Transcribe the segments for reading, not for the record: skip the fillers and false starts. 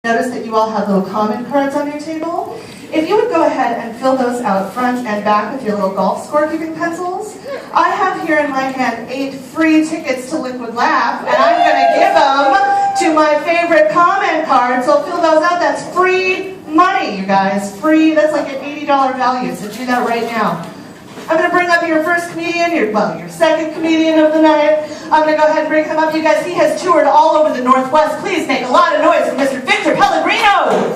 Notice that you all have little comment cards on your table. If you would go ahead and fill those out front and back with your little golf scorekeeping pencils. I have here in my hand 8 free tickets to Liquid Laugh, and I'm going to give them to my favorite comment card. So fill those out. That's free money, you guys. Free. That's like an $80 value. So do that right now. I'm going to bring up your first comedian, your second comedian of the night. I'm going to go ahead and bring him up. You guys, he has toured all over the Northwest. Please make a lot of noise for Mr. Victor Pellegrino.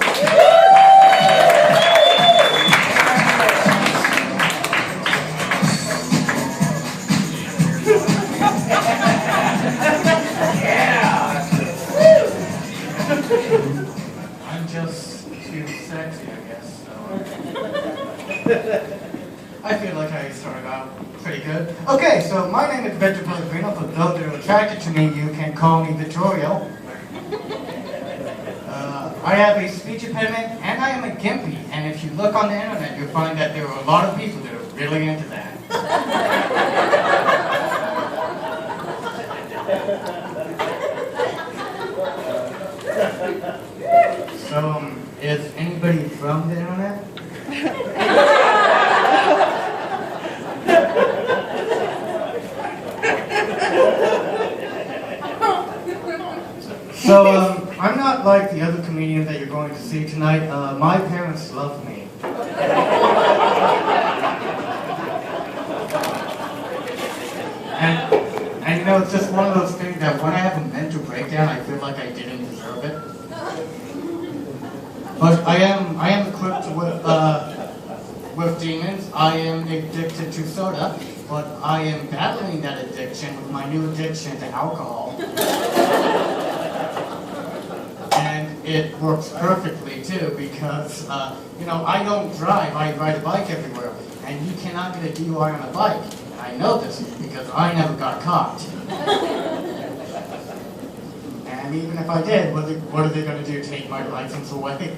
I'm just too sexy, I guess, so. I feel like I started out pretty good. Okay, so my name is Victor Pellegrino. For those that are attracted to me, you can call me Vittorio. I have a speech impediment, and I am a gimpy. And if you look on the internet, you'll find that there are a lot of people that are really into that. So, is anybody from the internet? So, I'm not like the other comedians that you're going to see tonight. My parents love me. And you know, it's just one of those things that when I have a mental breakdown, I feel like I didn't deserve it. But I am equipped with demons. I am addicted to soda, but I am battling that addiction with my new addiction to alcohol. And it works perfectly too, because you know, I don't drive. I ride a bike everywhere, and you cannot get a DUI on a bike. I know this because I never got caught. And even if I did, what are they going to do? Take my license away?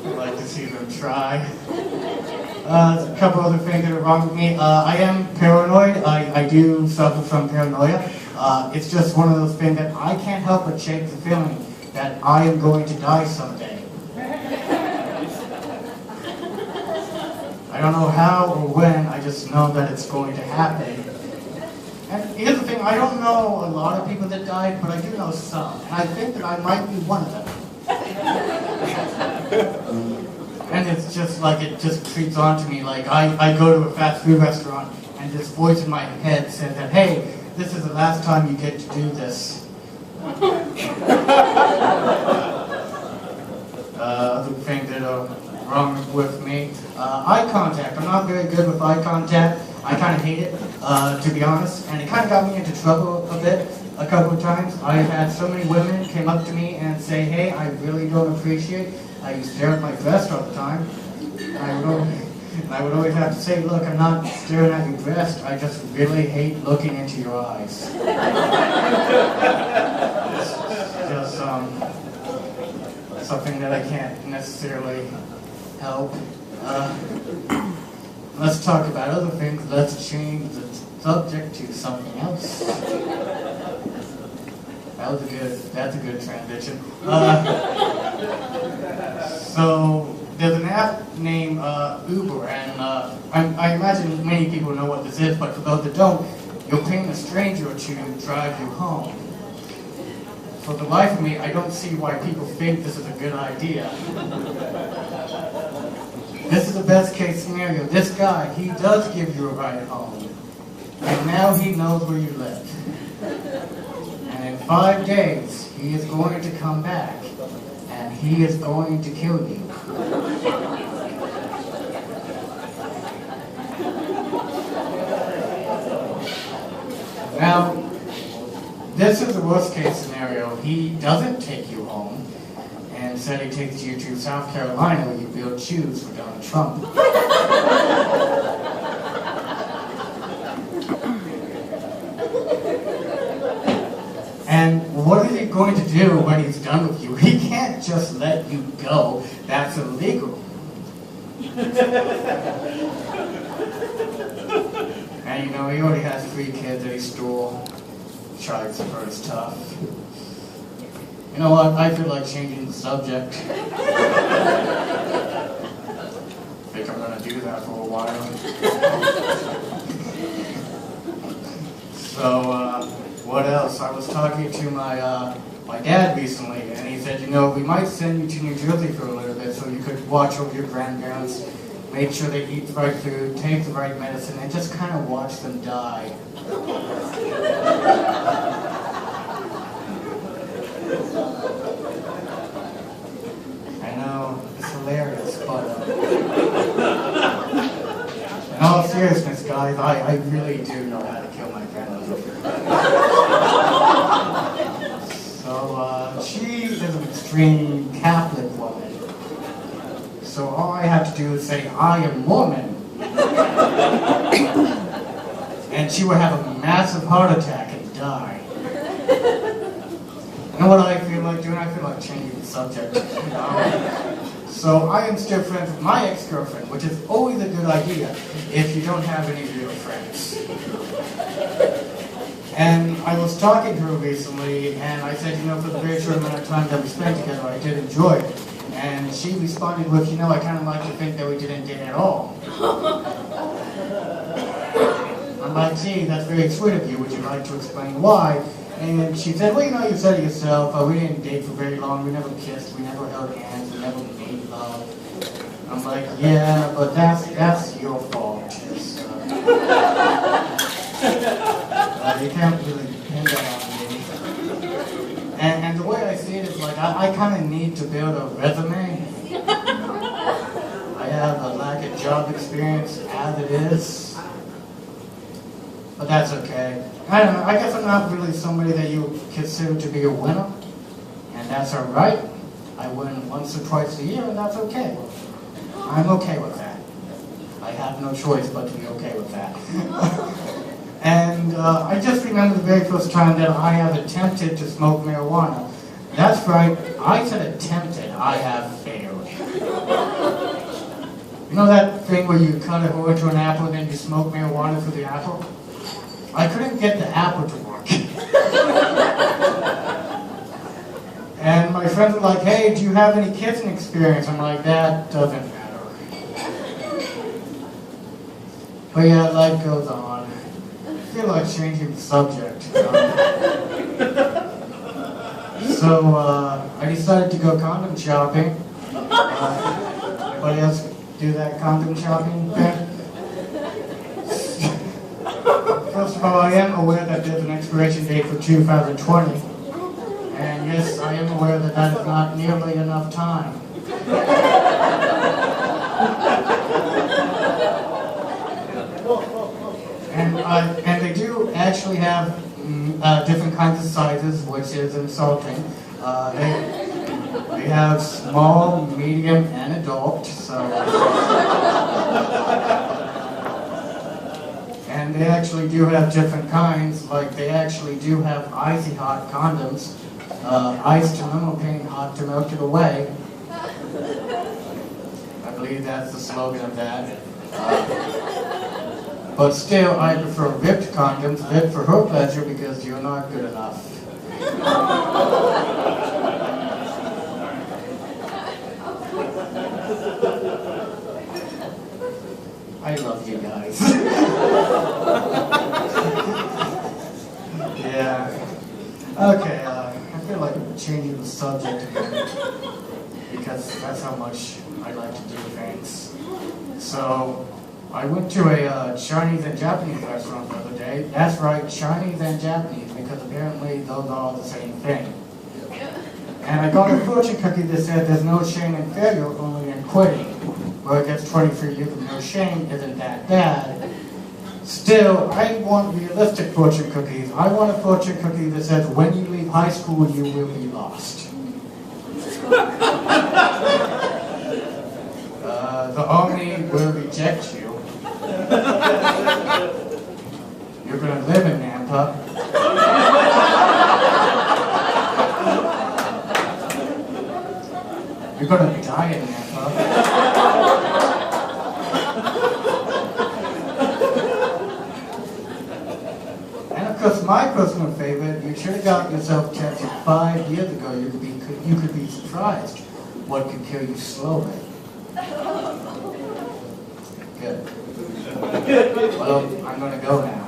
I'd like to see them try. A couple other things that are wrong with me. I am paranoid. I do suffer from paranoia. It's just one of those things that I can't help but shake the feeling that I am going to die someday. I don't know how or when, I just know that it's going to happen. And here's the thing, I don't know a lot of people that died, but I do know some. And I think that I might be one of them. And it's just like, it just creeps onto me. Like, I go to a fast food restaurant, and this voice in my head says that, hey, this is the last time you get to do this. Other things that are wrong with me. Eye contact. I'm not very good with eye contact. I kind of hate it, to be honest. And it kind of got me into trouble a bit, a couple of times. I've had so many women came up to me and say, hey, I really don't appreciate how you stare at my breast all the time. I would always have to say, look, I'm not staring at your breast. I just really hate looking into your eyes. It's just something that I can't necessarily help. Let's talk about other things. Let's change the subject to something else. That's a good transition. So there's an app named Uber, and I imagine many people know what this is, but for those that don't, you're paying a stranger to drive you home. For the life of me, I don't see why people think this is a good idea. This is the best case scenario. This guy, he does give you a ride home. And now he knows where you live. And in 5 days, he is going to come back. And he is going to kill you. Now, this is the worst case scenario. He doesn't take you home. And said he takes you to South Carolina where you build shoes for Donald Trump. And what is he going to do when he's done with you? He can't just let you go. That's illegal. And you know, he already has 3 kids that he stole. Tries the first tough. You know what? I feel like changing the subject. Think I'm gonna do that for a while. So, what else? I was talking to my dad recently, and he said, you know, we might send you to New Jersey for a little bit so you could watch over your grandparents, make sure they eat the right food, take the right medicine, and just kind of watch them die. I know, it's hilarious, but in all seriousness, guys, I really do know how to kill my grandmother. So, she is an extreme Catholic woman. So all I have to do is say, I am Mormon. And she would have a massive heart attack and die. You know what I feel like doing? I feel like changing the subject. So I am still friends with my ex-girlfriend, which is always a good idea if you don't have any real friends. And I was talking to her recently, and I said, you know, for the very short amount of time that we spent together, I did enjoy it. And she responded with, you know, I kind of like to think that we didn't date at all. I'm like, gee, that's very sweet of you. Would you like to explain why? And she said, well, you know, you said it yourself. We didn't date for very long. We never kissed. We never held hands. We never made love. I'm like, yeah, but that's your fault. You can't really depend on me. And the way I see it is like, I kind of need to build a resume. I have a lack of job experience as it is. But that's okay. I don't know, I guess I'm not really somebody that you consider to be a winner. And that's alright. I win once or twice a year, and that's okay. I'm okay with that. I have no choice but to be okay with that. And I just remember the very first time that I have attempted to smoke marijuana. That's right, I said attempted, I have failed. You know that thing where you cut a hole into an apple and then you smoke marijuana through the apple? I couldn't get the apple to work. And my friends were like, hey, do you have any kissing experience? I'm like, that doesn't matter. But yeah, life goes on. I feel like changing the subject. So, I decided to go condom shopping. Anybody else do that condom shopping? First of all, I am aware that there's an expiration date for 2020. And yes, I am aware that that is not nearly enough time. And they do actually have different kinds of sizes, which is insulting. They have small, medium, and adult. So, and they actually do have different kinds. Like they actually do have icy hot condoms. Ice to lubricate, hot to melt it away. I believe that's the slogan of that. But still, I prefer ripped condoms, ripped for her pleasure because you're not good enough. I love you guys. Yeah. Okay, I feel like changing the subject again because that's how much I like to do things. So, I went to a Chinese and Japanese restaurant the other day. That's right, Chinese and Japanese, because apparently those are all the same thing. And I got a fortune cookie that said there's no shame in failure, only in quitting. Well, I guess 23 years of no shame isn't that bad. Still, I want realistic fortune cookies. I want a fortune cookie that says when you leave high school, you will be lost. The Omni will reject you. You're going to live in Nampa. You're going to die in Nampa. And of course, my personal favorite, you should have got yourself tested 5 years ago. You could be surprised what could kill you slowly. Good. Well, I'm gonna go now.